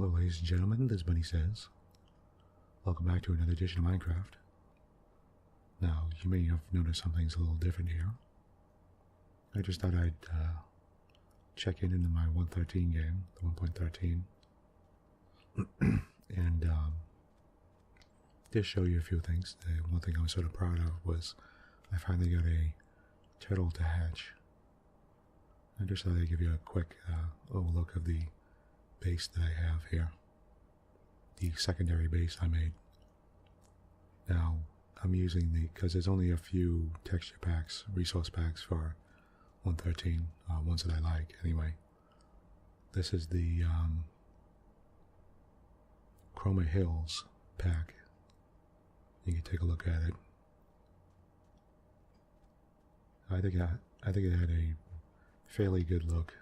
Hello ladies and gentlemen, this is Bunnysays. Welcome back to another edition of Minecraft. Now, you may have noticed something's a little different here. I just thought I'd check in into my 1.13 game, the 1.13, and just show you a few things. The one thing I was sort of proud of was I finally got a turtle to hatch. I just thought I'd give you a quick overlook of the base that I have here. The secondary base I made. Now, I'm using because there's only a few texture packs, resource packs for 1.13, ones that I like anyway. This is the Chroma Hills pack. You can take a look at it. I think it had a fairly good look.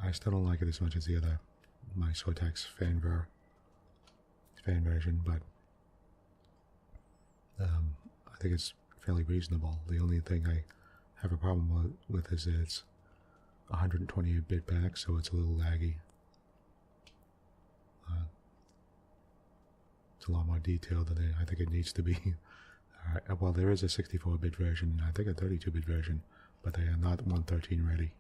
I still don't like it as much as the other, my Soitex fan version, but I think it's fairly reasonable. The only thing I have a problem with is that it's 128-bit back, so it's a little laggy. It's a lot more detailed than I think it needs to be. Well, there is a 64-bit version, and I think a 32-bit version, but they are not 1.13 ready.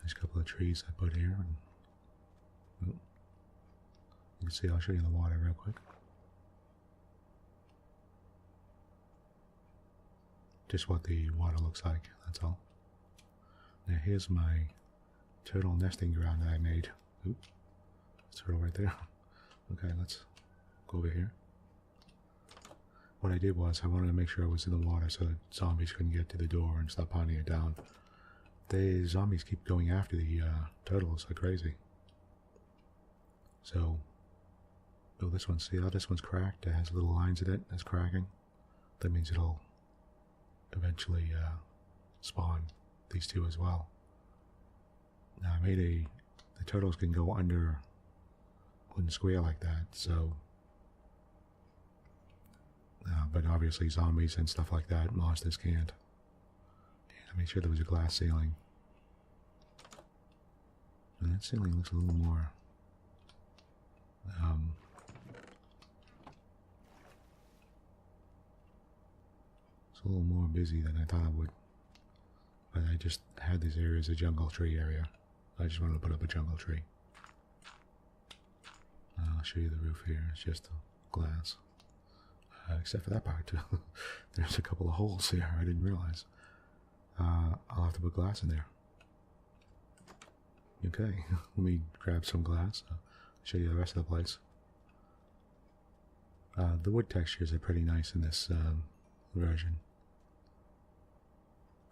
There's a couple of trees I put here, and you can see, I'll show you the water real quick. Just what the water looks like, that's all. Now here's my turtle nesting ground that I made. Oops, turtle right there. Okay, let's go over here. What I did was I wanted to make sure I was in the water so that zombies couldn't get to the door and stop hunting it down. The zombies keep going after the turtles like crazy. So, oh, this one, see how this one's cracked? It has little lines in it that's cracking. That means it'll eventually spawn these two as well. Now I made the turtles can go under wooden square like that, so but obviously zombies and stuff like that, monsters can't. I made sure there was a glass ceiling. And that ceiling looks a little more it's a little more busy than I thought it would. But I just had this area as a jungle tree area. I just wanted to put up a jungle tree. I'll show you the roof here. It's just glass. Except for that part too. There's a couple of holes here I didn't realize. I'll have to put glass in there. Okay, let me grab some glass. I'll show you the rest of the place. The wood textures are pretty nice in this version.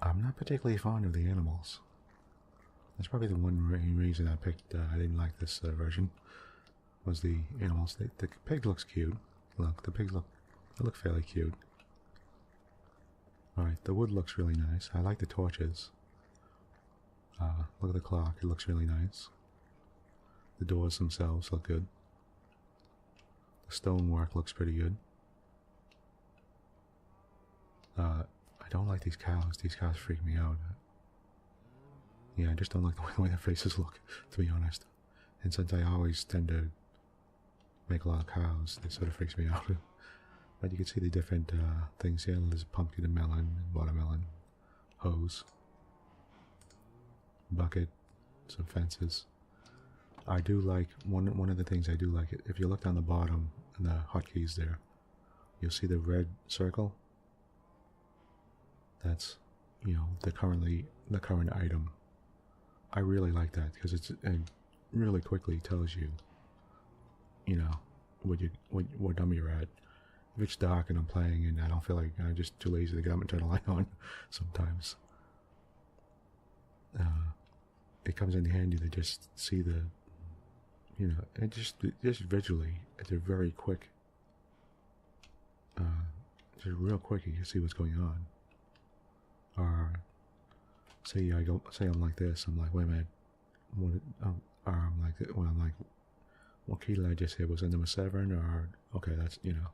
I'm not particularly fond of the animals. That's probably the one reason I picked. I didn't like this version. Was the animals? The pig looks cute. Look, the pigs look fairly cute. Alright, the wood looks really nice. I like the torches. Look at the clock, it looks really nice. The doors themselves look good. The stonework looks pretty good. I don't like these cows. These cows freak me out. Yeah, I just don't like the way their faces look, to be honest. And since I always tend to make a lot of cows, it sort of freaks me out. But you can see the different things here. There's pumpkin and melon, and watermelon, hose, bucket, some fences. I do like, one of the things I do like, if you look down the bottom and the hotkeys there, you'll see the red circle. That's, you know, the current item. I really like that because it really quickly tells you, you know, what number you're at. If it's dark and I'm playing and I don't feel like, I'm just too lazy to get up and turn the light on sometimes. It comes in handy to just see the, you know, and just visually, it's a very quick, just real quick you can see what's going on. Or, say I'm like this, I'm like, wait a minute, or I'm like, well, I'm like, what key did I just hit? Was it number 7? Or, okay, that's, you know.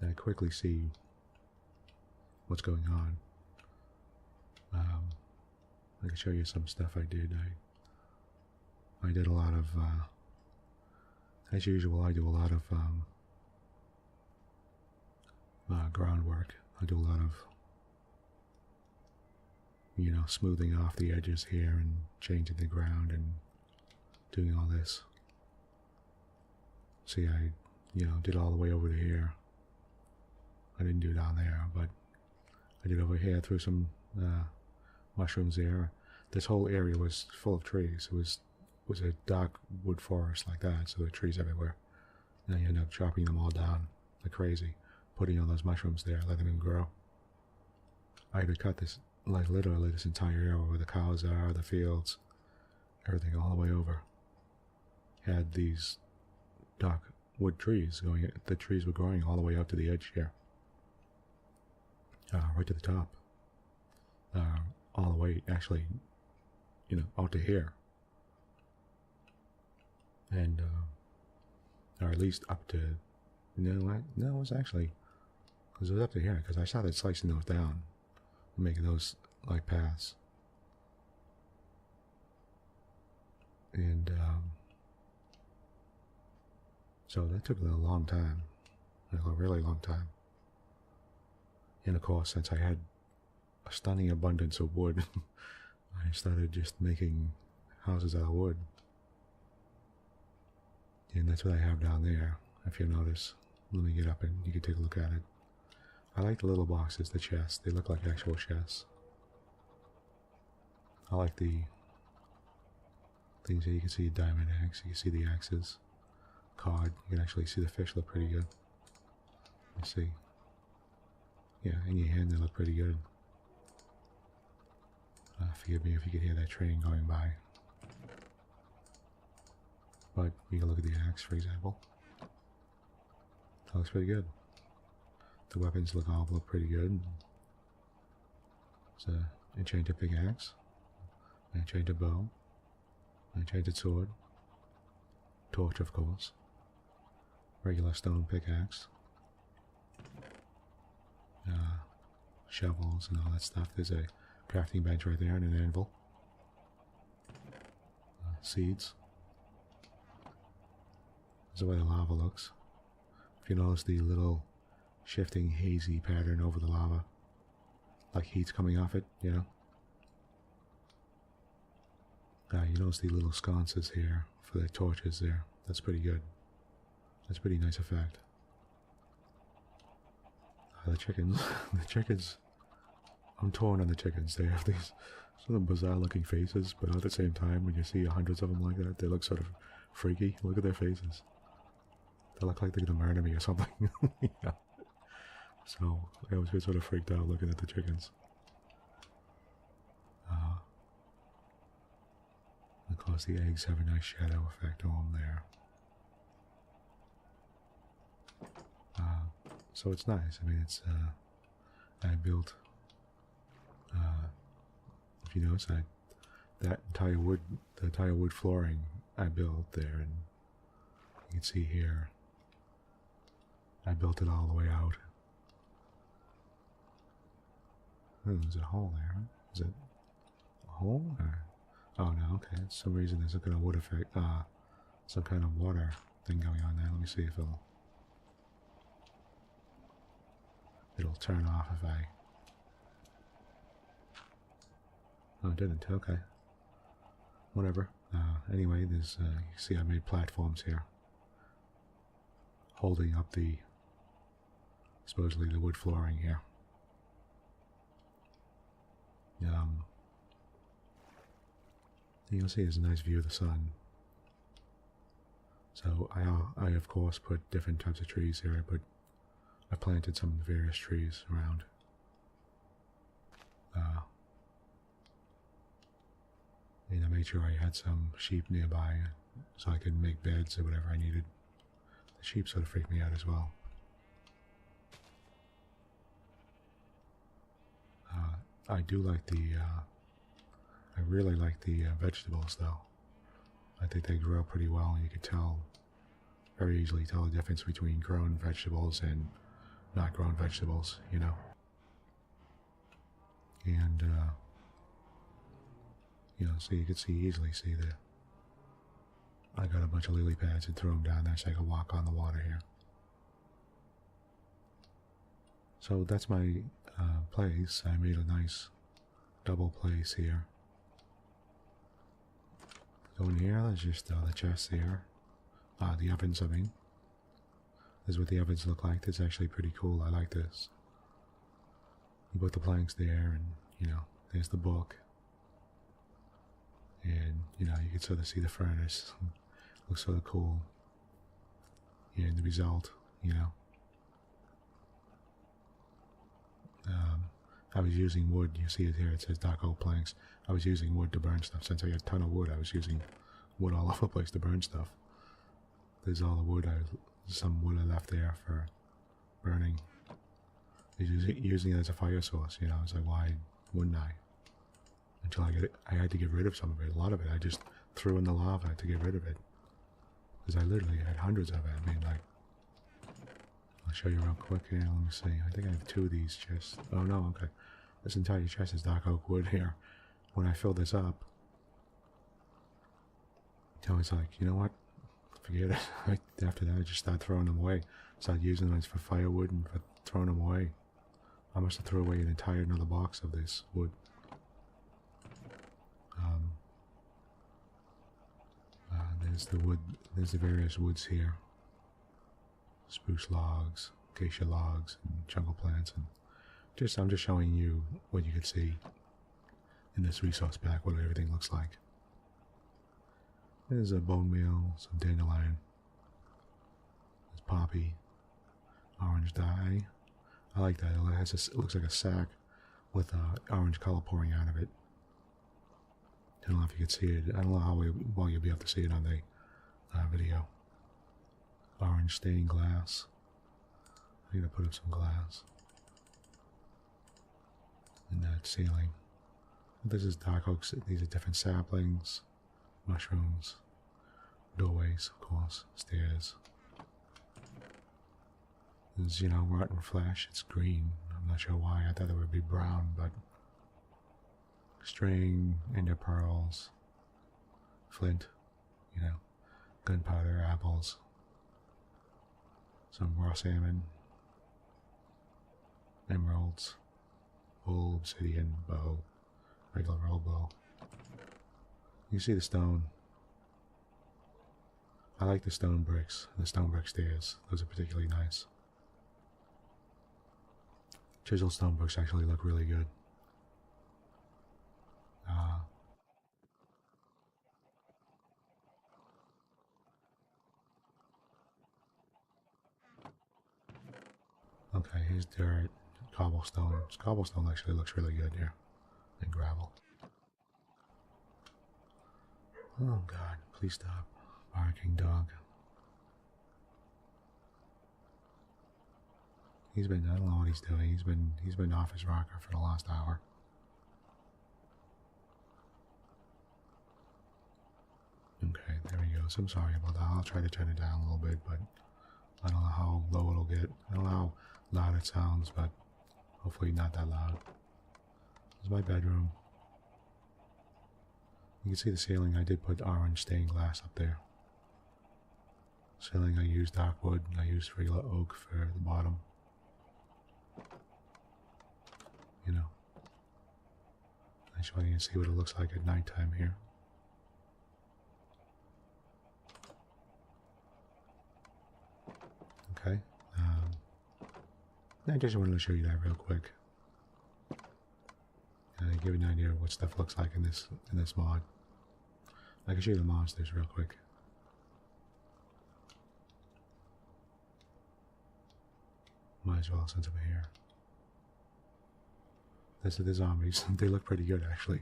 I quickly see what's going on. I can show you some stuff I did. I did a lot of, as usual, I do a lot of groundwork. I do a lot of, you know, smoothing off the edges here and changing the ground and doing all this. See, I, you know, did all the way over to here. I didn't do down there, but I did over here, threw some mushrooms there. This whole area was full of trees. It was a dark wood forest like that, so there were trees everywhere. And you end up chopping them all down like crazy, putting all those mushrooms there, letting them grow. I had to cut this, like literally this entire area where the cows are, the fields, everything all the way over. Had these dark wood trees going, the trees were growing all the way up to the edge here. Right to the top. All the way, actually, you know, out to here. And, or at least up to, no, it was actually, because it was up to here, because I started slicing those down, making those like paths. And, so that took a long time, a really long time. And of course, since I had a stunning abundance of wood, I started just making houses out of wood. And that's what I have down there, if you notice. Let me get up and you can take a look at it. I like the little boxes, the chests. They look like actual chests. I like the things that you can see, diamond eggs, you can see the axes, cod. You can actually see the fish look pretty good. You see. Yeah, in your hand they look pretty good. Forgive me if you could hear that train going by. But you can look at the axe, for example. That looks pretty good. The weapons all look pretty good. It's an enchanted pickaxe, an enchanted bow, an enchanted sword, torch of course, regular stone pickaxe, shovels and all that stuff. There's a crafting bench right there and an anvil. Seeds. That's the way the lava looks. If you notice the little shifting hazy pattern over the lava, like heat's coming off it, you know? You notice the little sconces here for the torches there. That's pretty good. That's a pretty nice effect. The chickens, I'm torn on the chickens. They have these sort of bizarre looking faces, but at the same time, when you see hundreds of them like that, they look sort of freaky. Look at their faces. They look like they're gonna murder me or something. Yeah. So I was sort of freaked out looking at the chickens. Of course, the eggs have a nice shadow effect on them there. So it's nice. I mean, it's, I built, if you notice, that entire wood, the entire wood flooring I built there, and you can see here, I built it all the way out. Oh, there's a hole there. Is it a hole? Or? Oh no, okay. For some reason there's a kind of wood effect, some kind of water thing going on there. Let me see if it'll turn off if I... Oh, it didn't. Okay. Whatever. Anyway, there's, you see I made platforms here. Holding up the, supposedly the wood flooring here. You can see there's a nice view of the sun. So I of course put different types of trees here, but I planted some various trees around. And I made sure I had some sheep nearby so I could make beds or whatever I needed. The sheep sort of freaked me out as well. I do like the, I really like the vegetables though. I think they grow pretty well, and you can tell, very easily tell the difference between grown vegetables and not grown vegetables, you know. And You know, so you can easily see there. I got a bunch of lily pads and threw them down there so I could walk on the water here. So that's my place. I made a nice double place here. Go in here, there's just the chest here. The ovens, I mean. This is what the ovens look like. This is actually pretty cool. I like this. You put the planks there, and, you know, there's the book. And, you know, you can sort of see the furnace. Looks sort of cool. And the result, you know. I was using wood. You see it here. It says dark oak planks. I was using wood to burn stuff. Since I got a ton of wood, I was using wood all over the place to burn stuff. There's all the wood. Some wood I left there for burning. Using it as a fire source. You know, I was like, why wouldn't I? Until I had to get rid of some of it. A lot of it I just threw in the lava to get rid of it. Because I literally had hundreds of it. I mean, like, I'll show you real quick here. Let me see. I think I have 2 of these chests. Oh no, okay. This entire chest is dark oak wood here. When I fill this up, I was like, you know what? Forget it. After that, I just started throwing them away. Started using them for firewood and for throwing them away. I must have thrown away an entire another box of this wood. There's the wood. There's the various woods here. Spruce logs, acacia logs, and jungle plants, and I'm just showing you what you could see in this resource pack, what everything looks like. There's a bone meal, some dandelion. There's poppy, orange dye. I like that. It looks like a sack with orange color pouring out of it. I don't know if you can see it. I don't know how well you'll be able to see it on the video. Orange stained glass. I'm gonna put up some glass in that ceiling. This is dark oak. These are different saplings, mushrooms, doorways, of course, stairs. There's, you know, rotten flesh. It's green. I'm not sure why. I thought it would be brown, but string, ender pearls, flint, you know, gunpowder, apples, some raw salmon, emeralds, bull, obsidian, bow, regular old bow. You see the stone. I like the stone bricks, the stone brick stairs. Those are particularly nice. Chiseled stone bricks actually look really good. Okay, here's dirt, cobblestone. Cobblestone actually looks really good here. And gravel. Oh God, please stop. Barking dog. I don't know what he's doing. He's been off his rocker for the last hour. Okay, there he goes. I'm sorry about that. I'll try to turn it down a little bit, but I don't know how low it'll get. I don't know how loud it sounds, but hopefully not that loud. This is my bedroom. You can see the ceiling. I did put orange stained glass up there. Ceiling, I used dark wood. I used regular oak for the bottom. You know. I just want you to see what it looks like at nighttime here. Okay. I just wanted to show you that real quick. And give you an idea of what stuff looks like in this mod. I can show you the monsters real quick. Might as well since I'm here. This is the zombies. They look pretty good actually.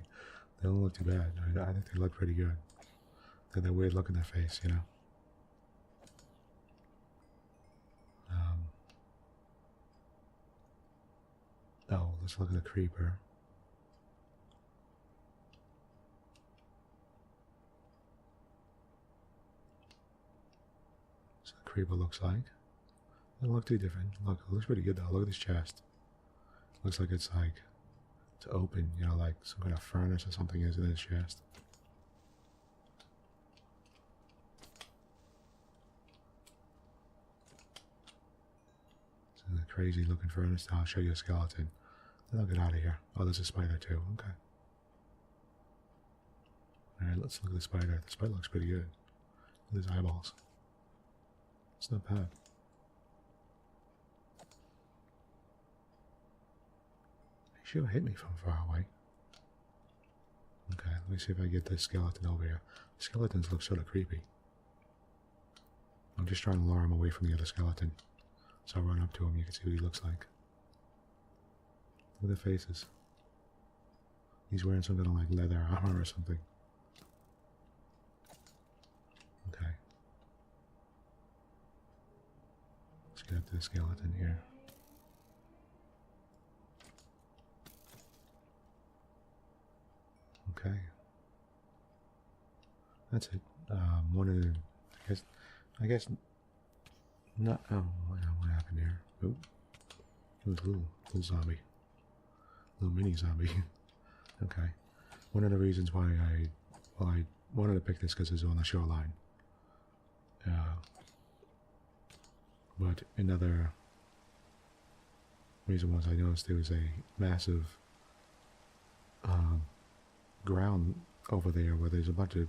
They don't look too bad. I think they look pretty good. They have that weird look in their face, you know. Oh, let's look at the creeper. So the creeper looks like. Doesn't look too different. Look, it looks pretty good though. Look at this chest. Looks like it's to open, you know, like some kind of furnace or something is in his chest. It's a crazy looking furnace. I'll show you a skeleton. Then I'll get out of here. Oh, there's a spider too. Okay. Alright, let's look at the spider. The spider looks pretty good. Look at his eyeballs. It's not bad. He sure hit me from far away. Okay, let me see if I get this skeleton over here. The skeletons look sort of creepy. I'm just trying to lure him away from the other skeleton. So I'll run up to him, you can see what he looks like. Look at the faces. He's wearing some kind of like leather armor or something. Okay. Let's get up to the skeleton here. Okay. That's it. One of the, I guess, not, oh, what happened here? Oh, it was a little zombie. Little mini zombie. Okay. One of the reasons why I wanted to pick this because it's on the shoreline. But another reason was I noticed there was a massive ground over there where there's a bunch of,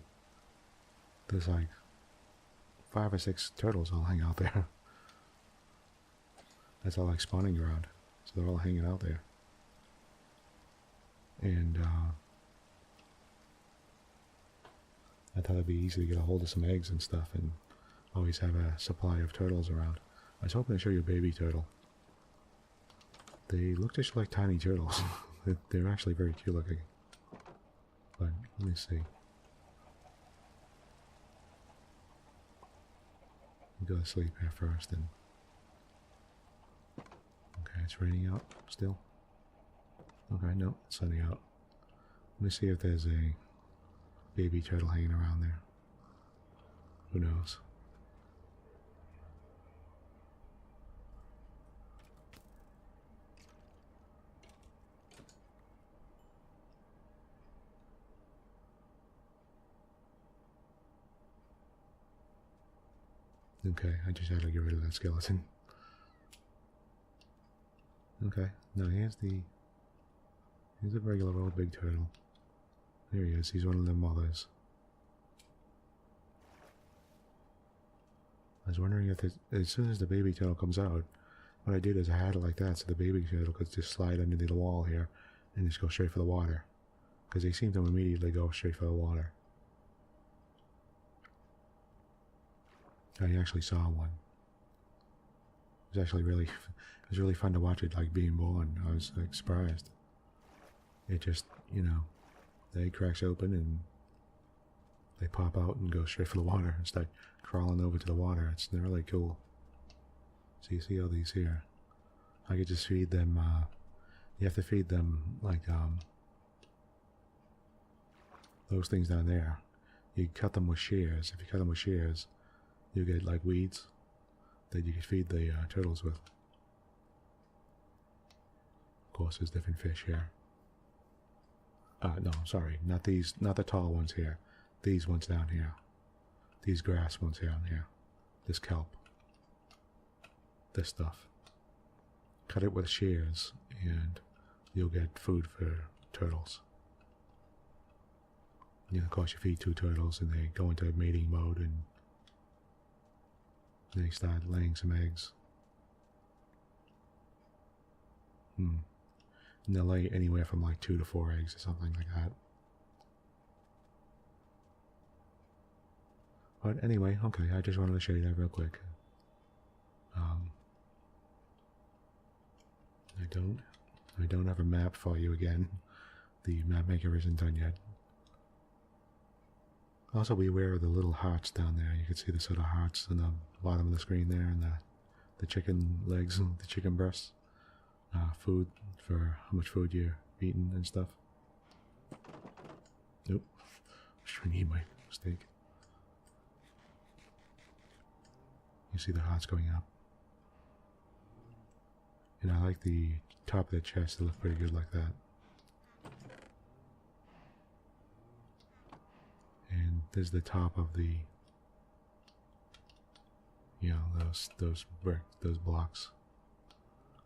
there's like 5 or 6 turtles all hang out there. That's all like spawning ground. So they're all hanging out there. And I thought it'd be easy to get a hold of some eggs and stuff and always have a supply of turtles around. I was hoping to show you a baby turtle. They look just like tiny turtles. They're actually very cute looking. But let me see. Go to sleep here first and okay, it's raining out still. Okay, no, it's sunny out. Let me see if there's a baby turtle hanging around there. Who knows? Okay, I just had to get rid of that skeleton. Okay, now here's a regular old big turtle. There he is, he's one of them mothers. I was wondering if as soon as the baby turtle comes out, what I did is I had it like that so the baby turtle could just slide underneath the wall here and just go straight for the water. Because they seem to immediately go straight for the water. I actually saw one. It was actually really, it was really fun to watch it like being born. I was like surprised. It just, you know, the egg cracks open and they pop out and go straight for the water and start crawling over to the water. It's really cool. So you see all these here. I could just feed them, you have to feed them like, those things down there. You cut them with shears. If you cut them with shears, you get like weeds that you can feed the turtles with. Of course, there's different fish here. No, sorry, not these, not the tall ones here. These ones down here. These grass ones down here. This kelp. This stuff. Cut it with shears and you'll get food for turtles. You know, of course, you feed 2 turtles and they go into mating mode and they start laying some eggs. And they'll lay anywhere from like 2 to 4 eggs or something like that. But anyway, okay, I just wanted to show you that real quick. I don't have a map for you again. The map maker isn't done yet. Also be aware of the little hearts down there. You can see the sort of hearts on the bottom of the screen there and the chicken legs, the chicken breasts. Food for how much food you're eating and stuff. Nope. I was trying to eat my steak. You see the hearts going up. And I like the top of the chest to look pretty good like that. There's the top of the, you know, those blocks.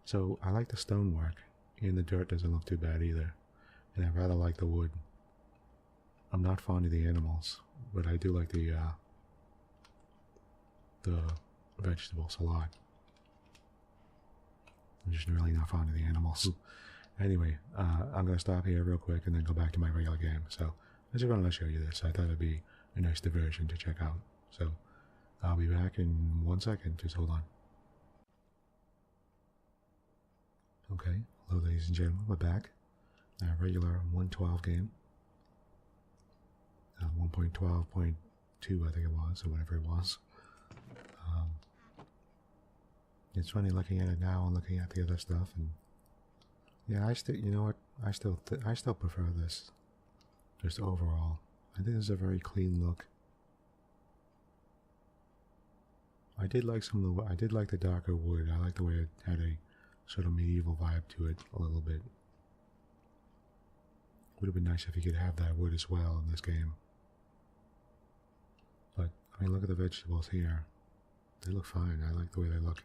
So I like the stonework, and the dirt doesn't look too bad either. And I rather like the wood. I'm not fond of the animals, but I do like the vegetables a lot. I'm just really not fond of the animals. Anyway, I'm going to stop here real quick and then go back to my regular game. So I just wanted to show you this. I thought it'd be a nice diversion to check out. So I'll be back in 1 second. Just hold on. Okay, hello ladies and gentlemen, we're back. Our regular 1.12 game. 1.12.2 I think it was, or whatever it was. It's funny looking at it now and looking at the other stuff, and yeah, you know what, I still prefer this. Just overall, I think it's a very clean look. I did like I did like the darker wood. I like the way it had a sort of medieval vibe to it a little bit. Would have been nice if you could have that wood as well in this game. But I mean, look at the vegetables here. They look fine. I like the way they look.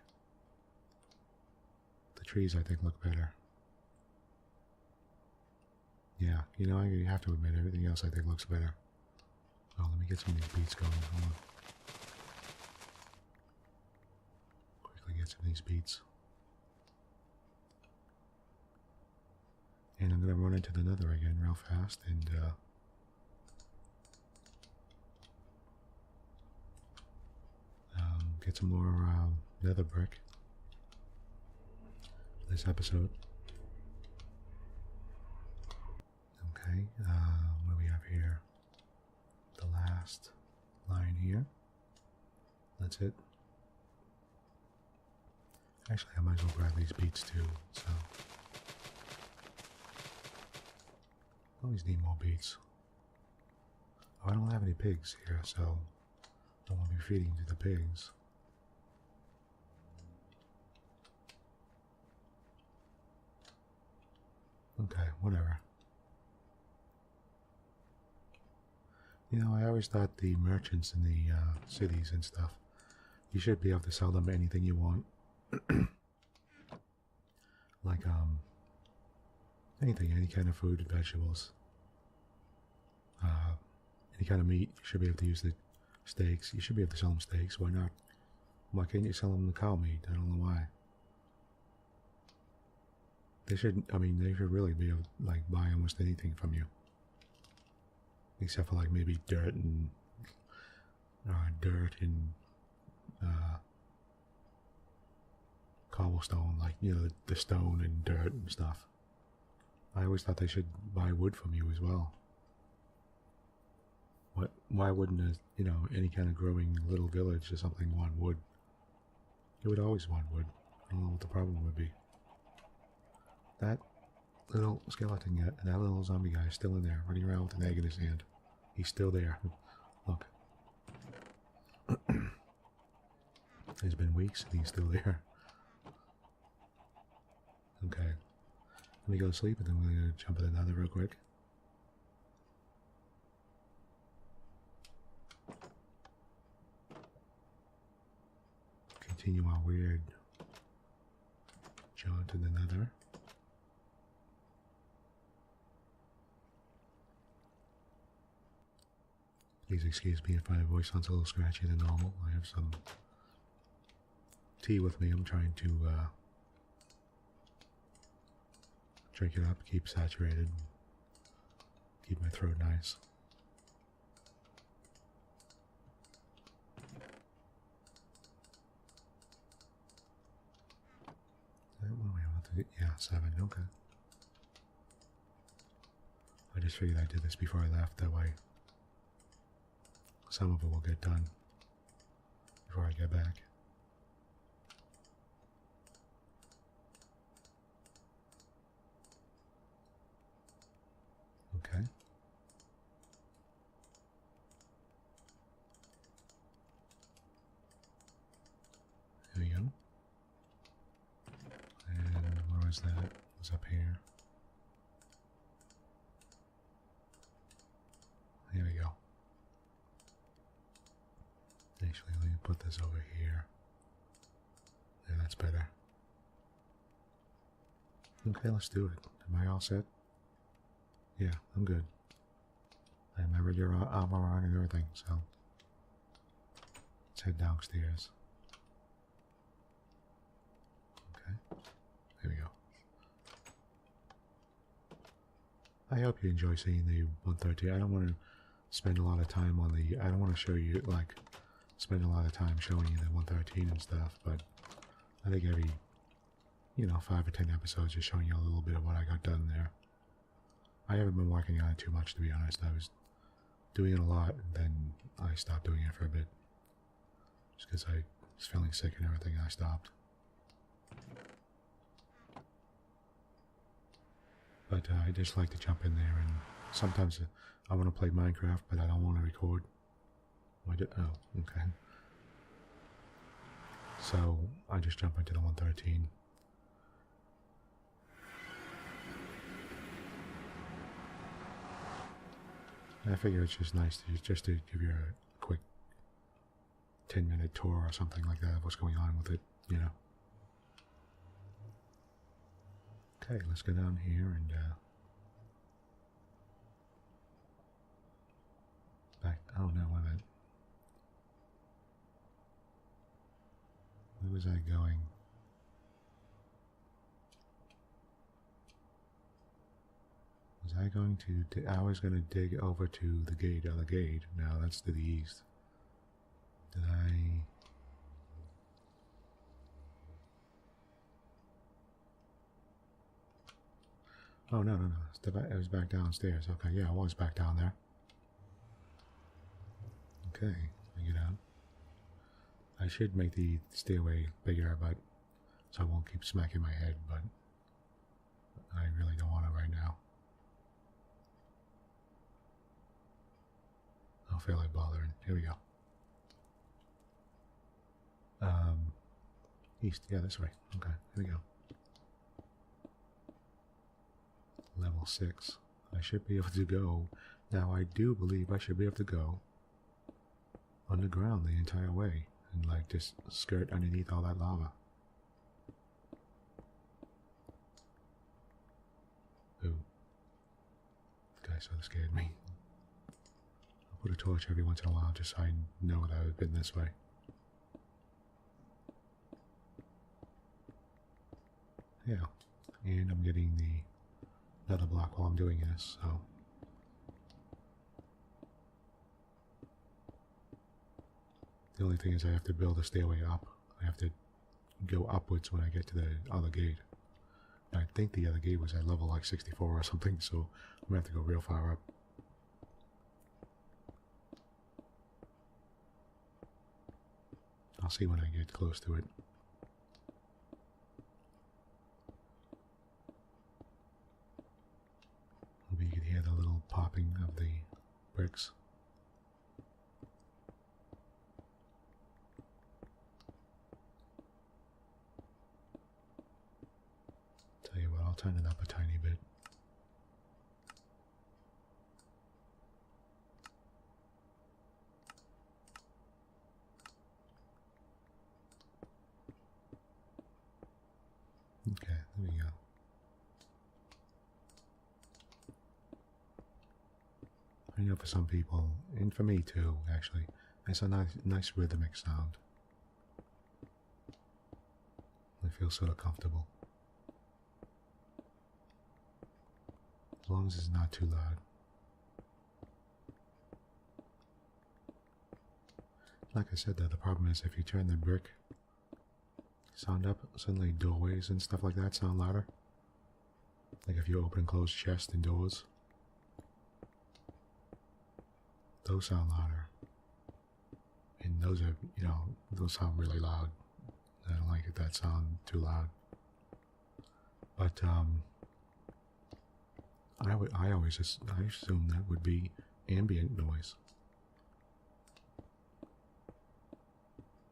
The trees, I think, look better. Yeah, you know, you have to admit, everything else I think looks better. Oh, let me get some of these beets going. Hold on. Quickly get some of these beets. And I'm going to run into the nether again real fast and get some more nether brick for this episode. Okay, what do we have here? The last line here. That's it. Actually, I might as well grab these beets too, so. Always need more beets. Oh, I don't have any pigs here, so I won't be feeding to the pigs. Okay, whatever. You know, I always thought the merchants in the cities and stuff, you should be able to sell them anything you want. Like, anything, any kind of food and vegetables. Any kind of meat, you should be able to use the steaks. You should be able to sell them steaks. Why not? Why can't you sell them the cow meat? I don't know why. They should, I mean, they should really be able to, like, buy almost anything from you. Except for, like, maybe dirt and cobblestone, like, you know, the stone and dirt and stuff. I always thought they should buy wood from you as well. Why wouldn't you know, any kind of growing little village or something want wood? It would always want wood. I don't know what the problem would be. That little skeleton guy, that little zombie guy is still in there, running around with an egg in his hand. He's still there. Look. It's been weeks and he's still there. Okay. Let me go to sleep and then we're going to jump in another real quick. Continue our weird jaunt to the nether. Please excuse me if my voice sounds a little scratchy than normal. I have some tea with me. I'm trying to drink it up, keep saturated, keep my throat nice. Yeah, 7, okay. I just figured I did this before I left, that way some of it will get done before I get back. Okay. There we go. And where was that? It was up here. There we go. put this over here. Yeah, that's better. Okay, let's do it. Am I all set? Yeah, I'm good. I have my regular armor on and everything, so let's head downstairs. Okay, there we go. I hope you enjoy seeing the 113. I don't want to spend a lot of time on the... I don't want to show you, like, spend a lot of time showing you the 113 and stuff, but I think every, you know, 5 or 10 episodes just showing you a little bit of what I got done there. I haven't been working on it too much, to be honest. I was doing it a lot, and then I stopped doing it for a bit. Just because I was feeling sick and everything, I stopped. But I just like to jump in there, and sometimes I want to play Minecraft, but I don't want to record. Oh, okay. So I just jump into the 113. I figure it's just nice to give you a quick 10-minute tour or something like that of what's going on with it, you know. Okay, let's go down here and back. Oh no, wait a minute. Where was I going? Was I going to... I was going to dig over to the gate, other gate. Now that's to the east. Did I... Oh, no. It was back downstairs. Okay, yeah, I was back down there. Okay, I get out. I should make the stairway bigger, but so I won't keep smacking my head, but I really don't want to right now. I don't feel like bothering. Here we go. East, yeah, this way. Okay, here we go. Level 6. I should be able to go. Now, I do believe I should be able to go underground the entire way and, like, just skirt underneath all that lava. Ooh. This guy sort of scared me. I'll put a torch every once in a while just so I know that I've been this way. Yeah. And I'm getting the nether block while I'm doing this, so. The only thing is I have to build a stairway up. I have to go upwards when I get to the other gate. I think the other gate was at level like 64 or something, so I'm going to have to go real far up. I'll see when I get close to it. Maybe you could hear the little popping of the bricks. Tell you what, I'll turn it up a tiny bit. Okay, there we go. I know for some people, and for me too, actually, it's a nice rhythmic sound. I feel sort of comfortable. As long as it's not too loud. Like I said though, the problem is if you turn the brick sound up, suddenly doorways and stuff like that sound louder. Like if you open and close chests and doors. Those sound louder. And those are, you know, those sound really loud. I don't like it that sound too loud. But, I assume that would be ambient noise.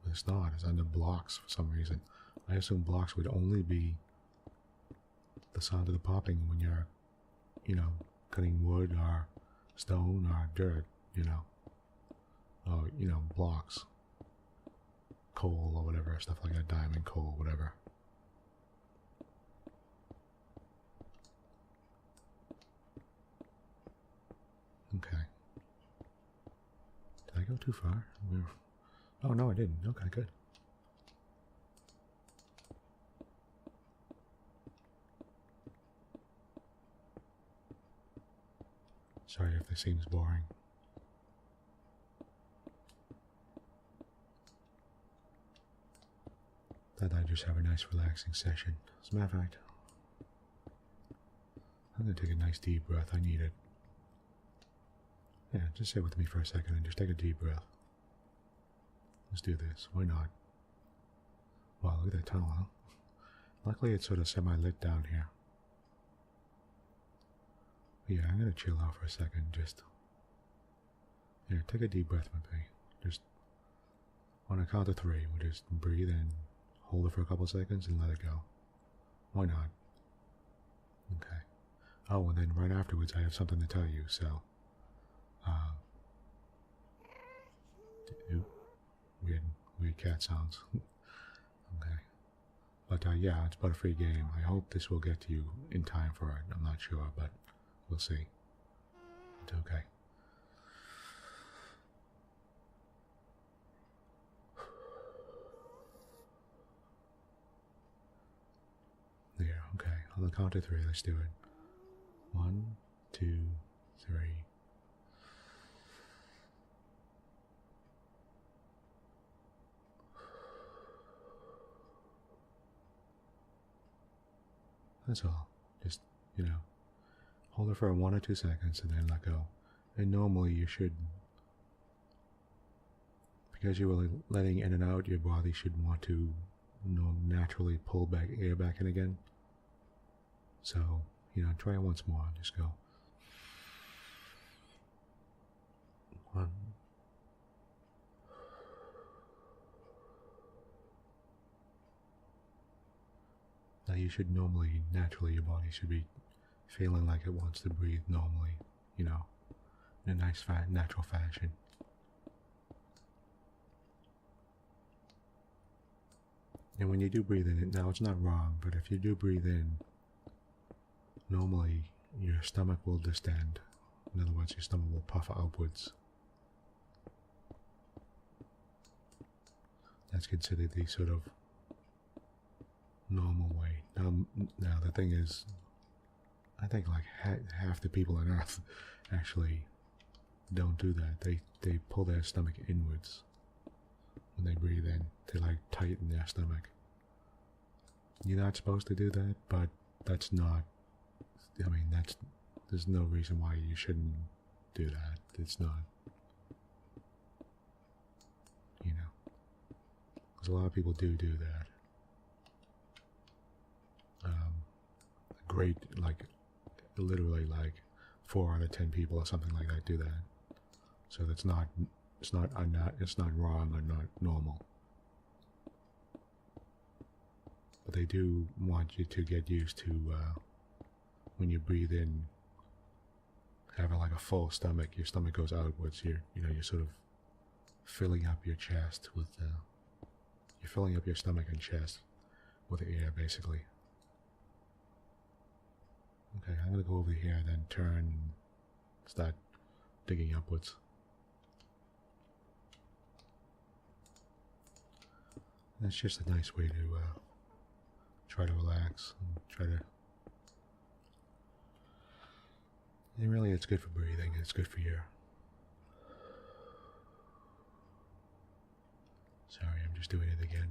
But it's not, it's under blocks for some reason. I assume blocks would only be the sound of the popping when you're, you know, cutting wood or stone or dirt, you know. Or, you know, blocks. coal or whatever, stuff like that, diamond, coal, whatever. Okay. Did I go too far? Oh no, I didn't. Okay, good. Sorry if this seems boring. Thought I'd just have a nice relaxing session. As a matter of fact, I'm gonna take a nice deep breath. I need it. Yeah, just sit with me for a second and just take a deep breath. Let's do this. Why not? Wow, look at that tunnel, huh? Luckily it's sort of semi-lit down here. Yeah, I'm gonna chill out for a second, just... Here, take a deep breath with me. Just... On a count of 3, we'll just breathe in, hold it for a couple seconds, and let it go. Why not? Okay. Oh, and then right afterwards I have something to tell you, so... Weird cat sounds. Okay. But yeah, it's but a free game. I hope this will get to you in time for it. I'm not sure, but we'll see. It's okay. There, okay. On the count of 3, let's do it. 1, 2, 3. That's all. Just, hold it for 1 or 2 seconds and then let go. And normally you should, because you were letting in and out, your body should want to, naturally pull back air back in again. So, try it once more. Just go. 1. Now you should normally, naturally, your body should be feeling like it wants to breathe normally, in a nice, natural fashion. And when you do breathe in, now it's not wrong, but if you do breathe in, normally your stomach will distend. In other words, your stomach will puff outwards. That's considered the sort of normal way. Now the thing is, I think like half the people on Earth actually don't do that. They pull their stomach inwards when they breathe in. They like tighten their stomach. You're not supposed to do that, but that's not. I mean, there's no reason why you shouldn't do that. It's not. Because a lot of people do that. Great, literally 4 out of 10 people or something like that do that. So it's not wrong or not normal. But they do want you to get used to when you breathe in, having like a full stomach. Your stomach goes outwards. You're sort of filling up your chest with you're filling up your stomach and chest with air, basically. Okay, I'm gonna go over here and then turn and start digging upwards. That's just a nice way to try to relax and try to. And really, it's good for breathing. It's good for your. Sorry, I'm just doing it again.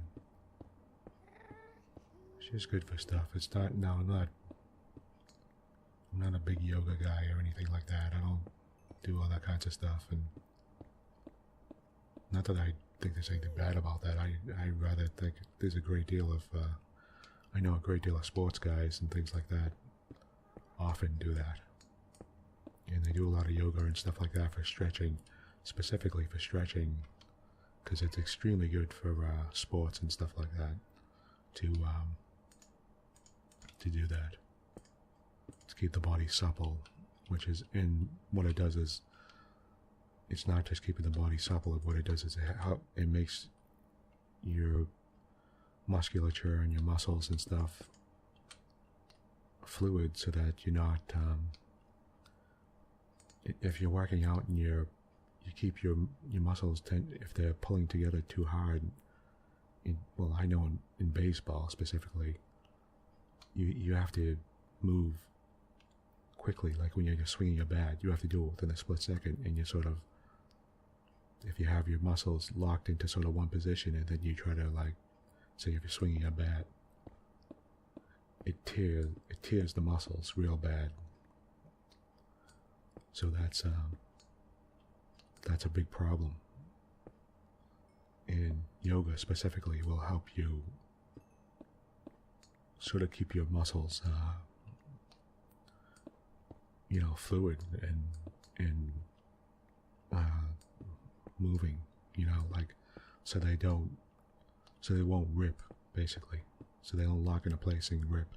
It's just good for stuff. It's not. No, I'm not a big yoga guy or anything like that. I don't do all that kinds of stuff, and not that I think there's anything bad about that. I rather think there's a great deal of I know a great deal of sports guys and things like that often do that, and they do a lot of yoga and stuff like that for stretching, specifically for stretching, because it's extremely good for sports and stuff like that to do that. To keep the body supple, which is, and what it does is, it's not just keeping the body supple. What it does is it makes your musculature and your muscles and stuff fluid, so that you're not, if you're working out and you keep your muscles, if they're pulling together too hard, well, I know in baseball specifically, you have to move quickly. Like when you're swinging a bat, you have to do it within a split second, and you sort of, if you have your muscles locked into sort of one position, and then you try to, like, say if you're swinging a bat, it tears the muscles real bad. So that's a big problem. And yoga specifically will help you sort of keep your muscles, fluid and moving, like, so they won't rip, basically, so they don't lock into place and rip,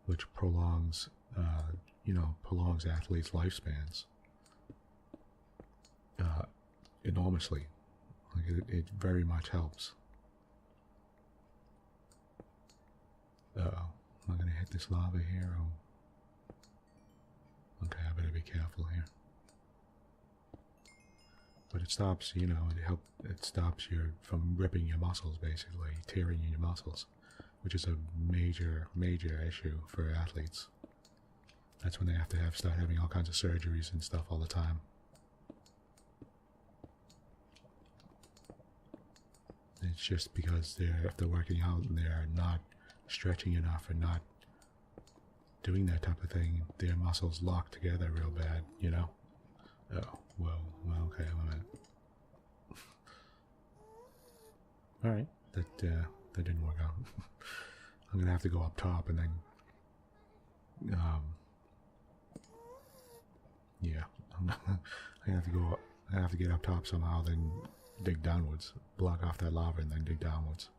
which prolongs athletes' lifespans enormously. Like it very much helps. Am I gonna hit this lava here? Okay, I better be careful here. But it stops, it stops you from ripping your muscles, basically, tearing your muscles, which is a major, major issue for athletes. That's when they have to start having all kinds of surgeries and stuff all the time. It's just because if they're working out and they're not stretching enough and not doing that type of thing, their muscles lock together real bad, Oh, well, okay, wait a minute. Alright, that didn't work out. I'm gonna have to go up top and then, yeah, I have to get up top somehow, then dig downwards, block off that lava and then dig downwards.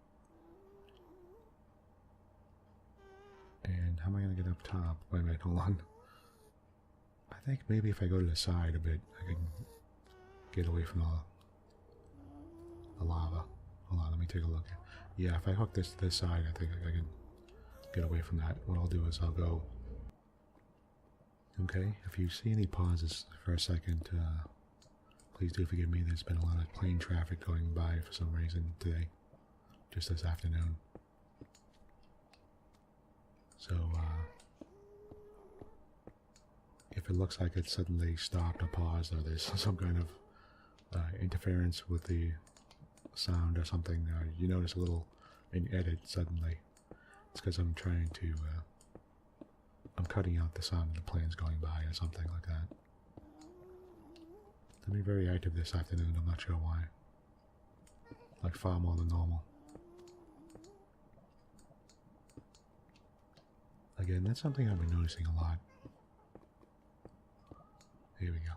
And how am I gonna get up top? Wait a minute, hold on. I think maybe if I go to the side a bit, I can get away from the lava. Hold on, let me take a look. Yeah, if I hook this to this side, I think I can get away from that. What I'll do is I'll go. Okay, if you see any pauses for a second, please do forgive me. There's been a lot of plane traffic going by for some reason today, just this afternoon. So, if it looks like it suddenly stopped or paused, or there's some kind of interference with the sound or something, you notice a little in edit suddenly, it's because I'm trying to, I'm cutting out the sound of the planes going by or something like that. They've been very active this afternoon, I'm not sure why. Like far more than normal. Again, that's something I've been noticing a lot. Here we go.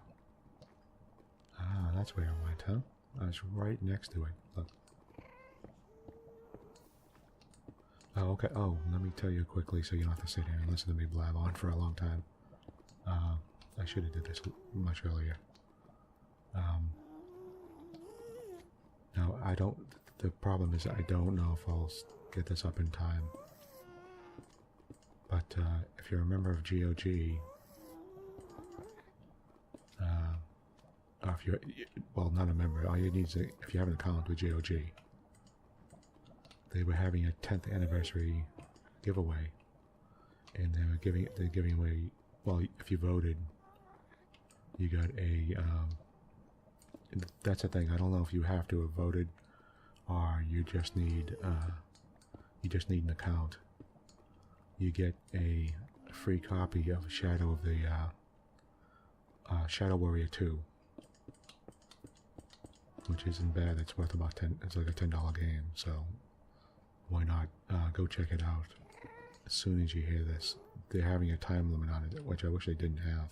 Ah, that's where I went, huh? I was right next to it. Look. Oh, okay. Oh, let me tell you quickly so you don't have to sit here and listen to me blab on for a long time. I should have did this much earlier. Now, the problem is I don't know if I'll get this up in time. But if you're a member of GOG, or if you're, well, not a member, all you need is, if you have an account with GOG, they were having a 10th anniversary giveaway, and they're giving away, well, if you voted, you got a, that's the thing, I don't know if you have to have voted, or you just need an account. You get a free copy of Shadow of the Shadow Warrior 2, which isn't bad. It's worth about it's like a $10 game, so why not go check it out as soon as you hear this. They're having a time limit on it, which I wish they didn't have.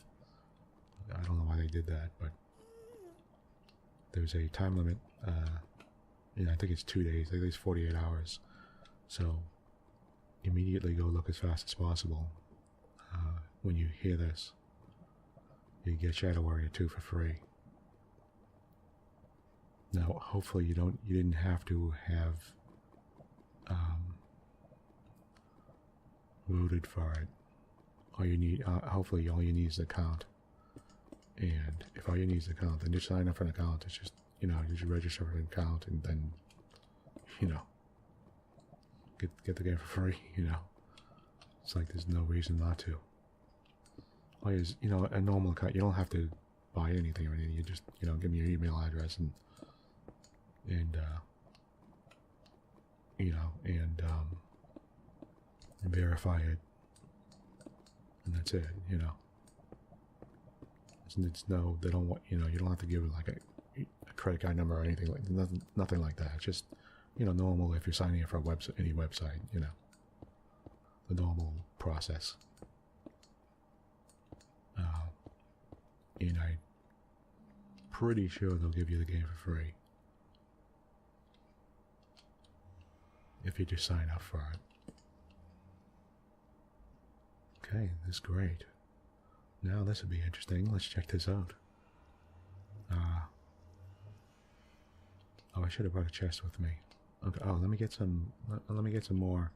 I don't know why they did that, but there's a time limit. I think it's 2 days, I think it's 48 hours. So immediately go look as fast as possible. When you hear this, you get Shadow Warrior 2 for free. Now, hopefully, you didn't have to have voted for it. All you need, hopefully, all you need is an account. And if all you need is an account, then just sign up for an account. It's just, you just register for an account and then, get the game for free. It's like there's no reason not to. All is, a normal account. You don't have to buy anything or anything. You just, give me your email address and verify it, and that's it. It's no, they don't want, you don't have to give like a credit card number or anything like nothing like that. It's just, normal if you're signing up for any website, the normal process. And I'm pretty sure they'll give you the game for free if you just sign up for it. Okay, this is great. Now this would be interesting. Let's check this out. Oh, I should have brought a chest with me. Okay. Oh, let me get some. Let me get some more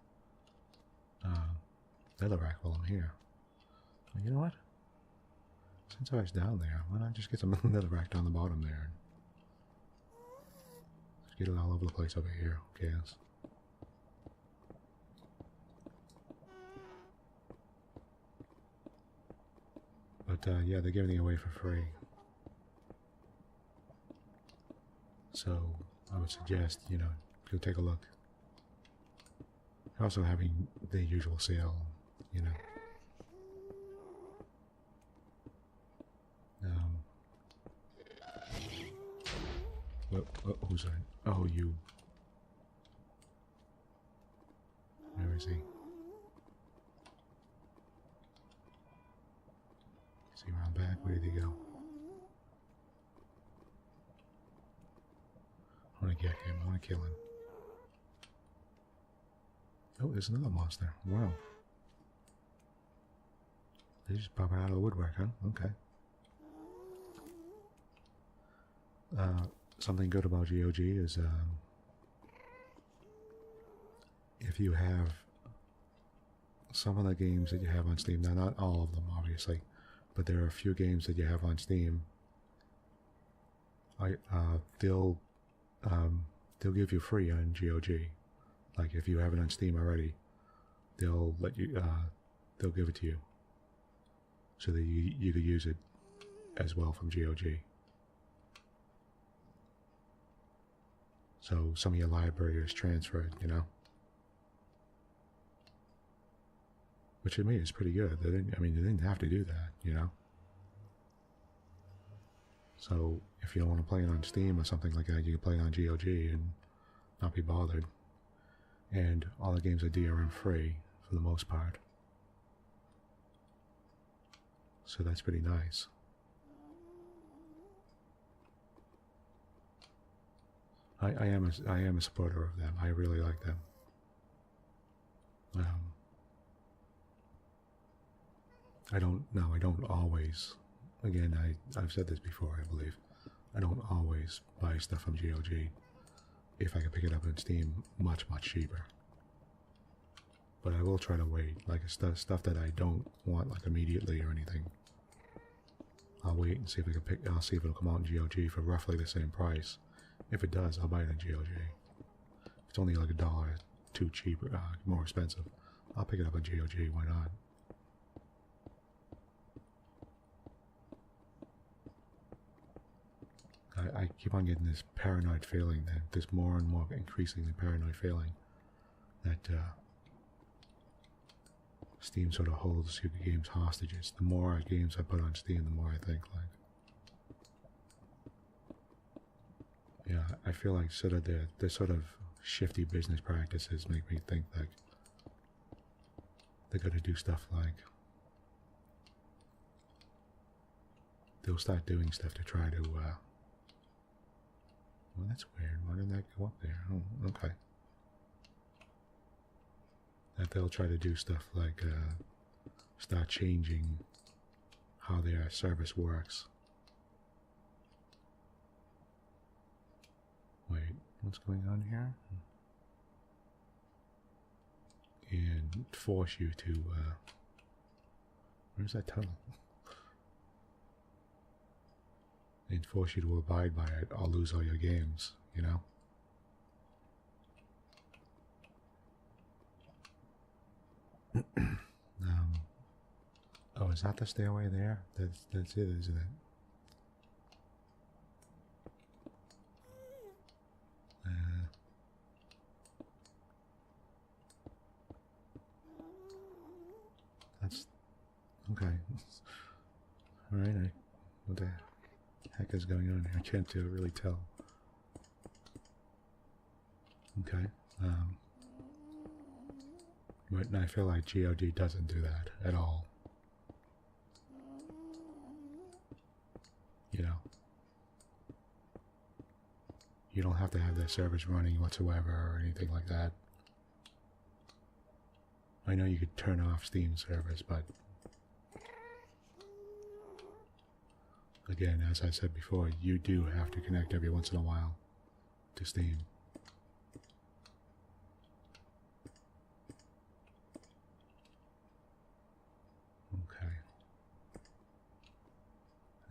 netherrack while I'm here. Well, you know what? Since I was down there, why not just get some netherrack down the bottom there? Let's get it all over the place over here. Who cares? But yeah, they're giving it away for free. So I would suggest, go take a look. They're also having the usual sale, who's that? Oh, you. Where is he? Is he around back? Where did he go? I want to get him. I want to kill him. Oh, there's another monster. Wow. They just pop out of the woodwork, huh? Okay. Something good about GOG is if you have some of the games that you have on Steam, now not all of them obviously, but there are a few games that you have on Steam. They'll give you free on GOG. Like if you have it on Steam already, they'll let you they'll give it to you, so that you could use it as well from GOG. So some of your library is transferred, which to me is pretty good. They didn't have to do that, So if you don't want to play it on Steam or something like that, you can play it on GOG and not be bothered. And all the games are DRM free for the most part. So that's pretty nice. I am a supporter of them. I really like them. I don't always. Again, I've said this before, I believe. I don't always buy stuff from GOG if I can pick it up on Steam much cheaper. But I will try to wait, like stuff that I don't want like immediately or anything. I'll wait and see if I'll see if it'll come out in GOG for roughly the same price. If it does, I'll buy it in GOG. If it's only like $1 too cheap, more expensive, I'll pick it up on GOG. Why not? I keep on getting this paranoid feeling, this more and more increasingly paranoid feeling that Steam sort of holds your games hostages. The more games I put on Steam, the more I think like, yeah, I feel like sort of the sort of shifty business practices make me think like they're gonna do stuff like they'll start doing stuff to try to well, that's weird. Why didn't that go up there? Oh, okay. That they'll try to do stuff like start changing how their service works. what's going on here, and force you to, where's that tunnel? And force you to abide by it, or lose all your games, you know? Oh, is that the stairway there? That's it, isn't it? That's okay. All right. What the heck is going on here? I can't really tell. Okay. But I feel like GOD doesn't do that at all. You know, you don't have to have that service running whatsoever or anything like that. I know you could turn off Steam service, but again, as I said before, you do have to connect every once in a while to Steam. Okay.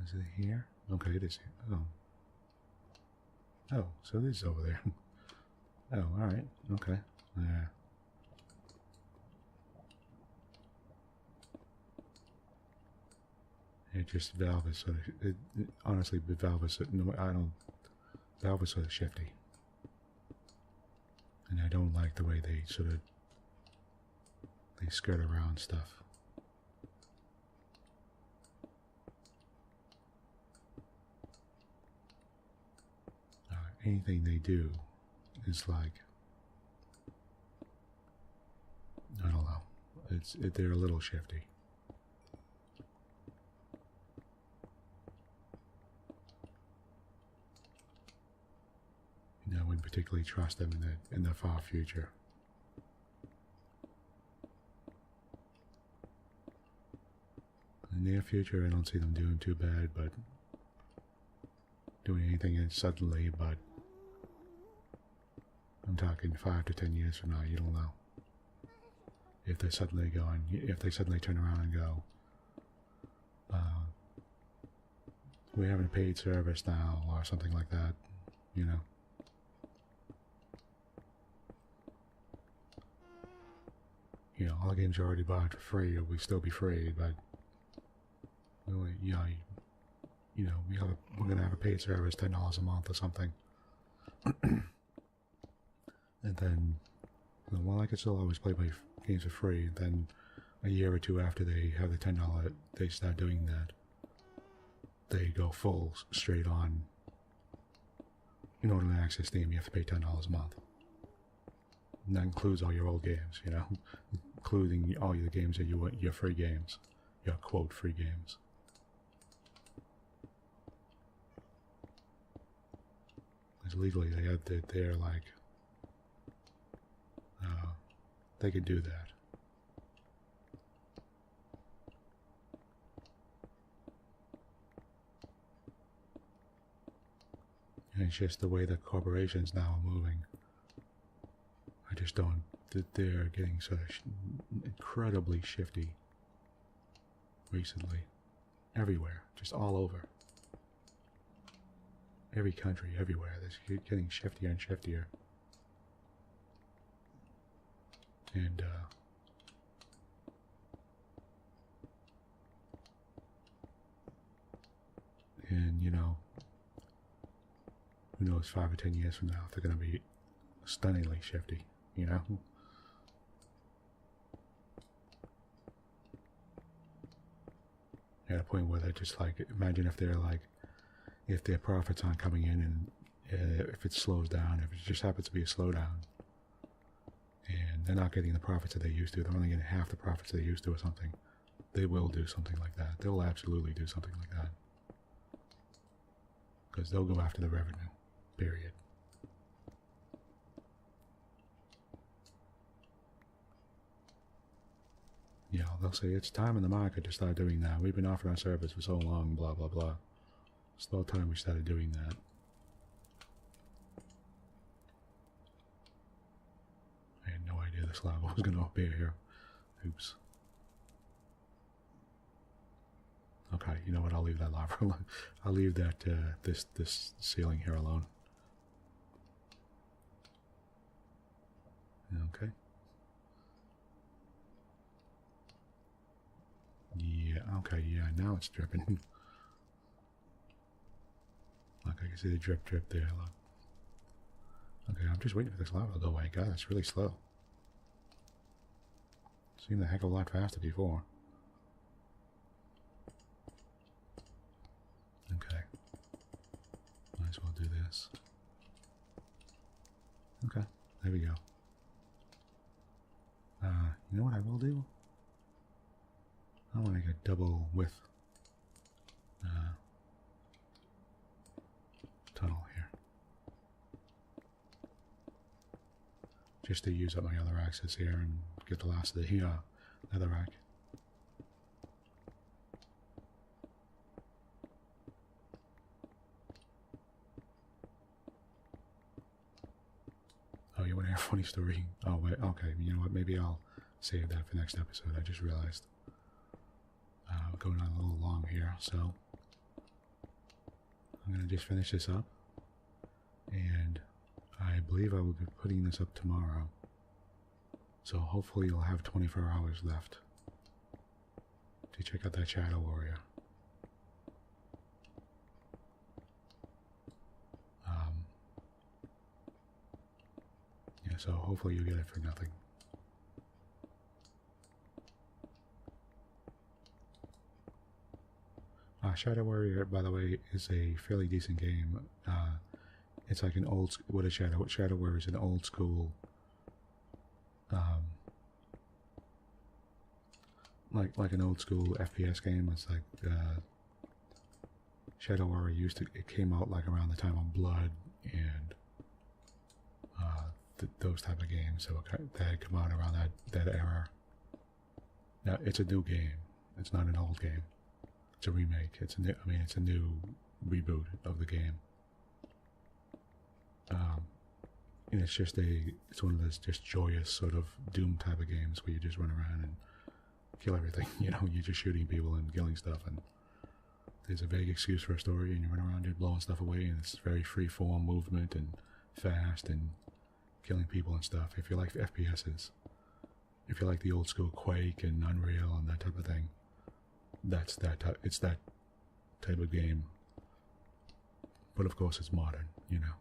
Is it here? Okay, it is here. Oh. Oh, so this is over there. Oh, alright. Okay. It just Valve is sort of honestly, Valve is no, I don't. Valve is sort of shifty, and I don't like the way they sort of skirt around stuff. Anything they do is like, I don't know. They're a little shifty. I wouldn't particularly trust them in the far future. In the near future, I don't see them doing too bad, but doing anything suddenly. But I'm talking 5 to 10 years from now. You don't know if they suddenly turn around and go, we're having a paid service now, or something like that. You know. You know, all the games are already bought for free, or we still be free, but you know, we're gonna have a paid service, $10 a month or something, and then, well, I could still always play my games for free. And then a year or two after they have the $10, they start doing that. They go full straight on. In order to access Steam, you have to pay $10 a month. And that includes all your old games, you know, including all your games that your free games, your quote free games. Because legally they're like, they could do that. And it's just the way that corporations now are moving. I just don't. They're getting sort of incredibly shifty recently. Everywhere. Just all over. Every country, everywhere. They're getting shiftier and shiftier. And you know, who knows, 5 or 10 years from now, they're going to be stunningly shifty, you know? At a point where they're just like, imagine if they're like, if their profits aren't coming in, and if it slows down, if it just happens to be a slowdown, and they're not getting the profits that they used to, they're only getting half the profits they used to or something, they will do something like that. They'll absolutely do something like that. Because they'll go after the revenue, period. Yeah, they'll say it's time in the market to start doing that. We've been offering our service for so long, blah, blah, blah. It's about time we started doing that. idea this lava was going to appear here. Oops. Okay, you know what? I'll leave that lava alone. I'll leave that this ceiling here alone. Okay. Yeah. Okay. Yeah. Now it's dripping. Look, I can see the drip there. Look. Okay, I'm just waiting for this lava to go away. God, it's really slow. Seemed a heck of a lot faster before. Okay. Might as well do this. Okay, there we go. You know what I will do? I want to make a double width tunnel here. Just to use up my other access here and get the last of the nether rack. Oh, you want to hear a funny story? Oh, wait, okay, you know what, maybe I'll save that for next episode. I just realized. Going on a little long here, so I'm going to just finish this up. And I believe I will be putting this up tomorrow. So hopefully you'll have 24 hours left to check out that Shadow Warrior. Yeah, so hopefully you get it for nothing. Shadow Warrior, by the way, is a fairly decent game. It's like an old, Shadow Warrior is an old school, like an old school FPS game. It's like Shadow Warrior it came out like around the time of Blood and those type of games. So that had come out around that era. Now it's a new game. It's not an old game. It's a remake. It's a new reboot of the game. And it's one of those just joyous sort of Doom type of games where you just run around and kill everything. You know, you're just shooting people and killing stuff, and there's a vague excuse for a story, and you run around just blowing stuff away, and it's very free form movement and fast and killing people and stuff. If you like FPSs, if you like the old school Quake and Unreal and that type of thing, it's that type of game. But of course it's modern, you know.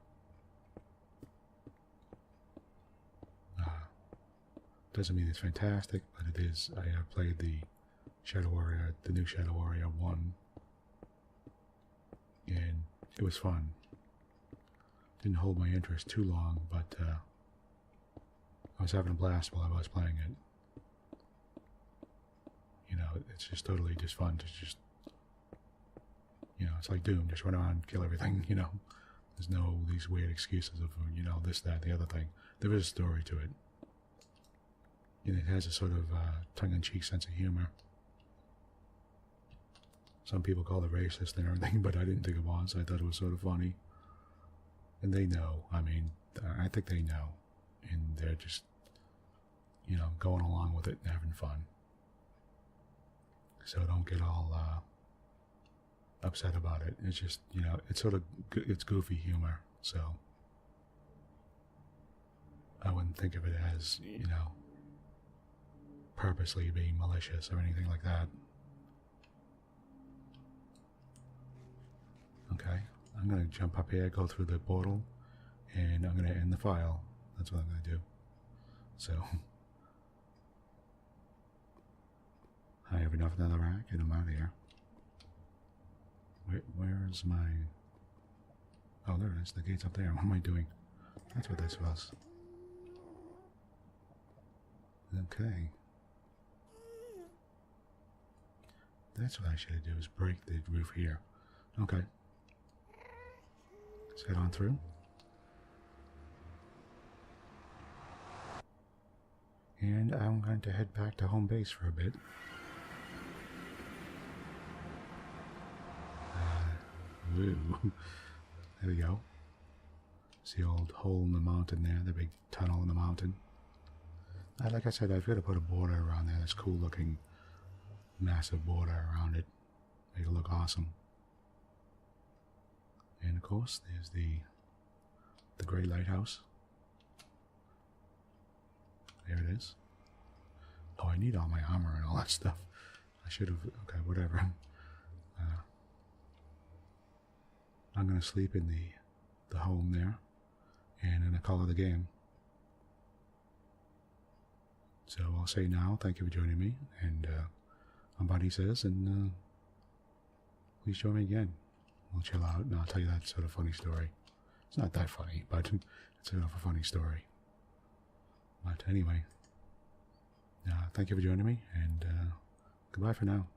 Doesn't mean it's fantastic, but it is. I have played the Shadow Warrior, the new Shadow Warrior 1, and it was fun. Didn't hold my interest too long, but I was having a blast while I was playing it. You know, it's just totally just fun to just, you know, it's like Doom, just run around, kill everything, you know. There's no these weird excuses of, you know, this, that, the other thing. There is a story to it. And it has a sort of tongue-in-cheek sense of humor. Some people call it racist and everything, but I didn't think it was. I thought it was sort of funny. And they know. I mean, I think they know. And they're just, you know, going along with it and having fun. So don't get all upset about it. It's just, you know, it's sort of, it's goofy humor. So I wouldn't think of it as, you know, purposely being malicious or anything like that. Okay, I'm going to jump up here, go through the portal, and I'm going to end the file. That's what I'm going to do. So, I have enough another rack, and I'm out of here. Where's my... Oh, there it is. The gate's up there. What am I doing? That's what this was. Okay. That's what I should do, is break the roof here. Okay. Let's head on through. And I'm going to head back to home base for a bit. Woo. There we go. See the old hole in the mountain there, the big tunnel in the mountain. Like I said, I've got to put a border around there. This cool looking, massive border around it. Make it look awesome. And of course, there's the Great Lighthouse. There it is. Oh, I need all my armor and all that stuff. I should have. Okay, whatever. I'm gonna sleep in the home there, and then I call it a game. So I'll say now, thank you for joining me, and I'm Bunnysays, and please join me again. We'll chill out, and I'll tell you that sort of funny story. It's not that funny, but it's sort of a funny story. But anyway, thank you for joining me, and goodbye for now.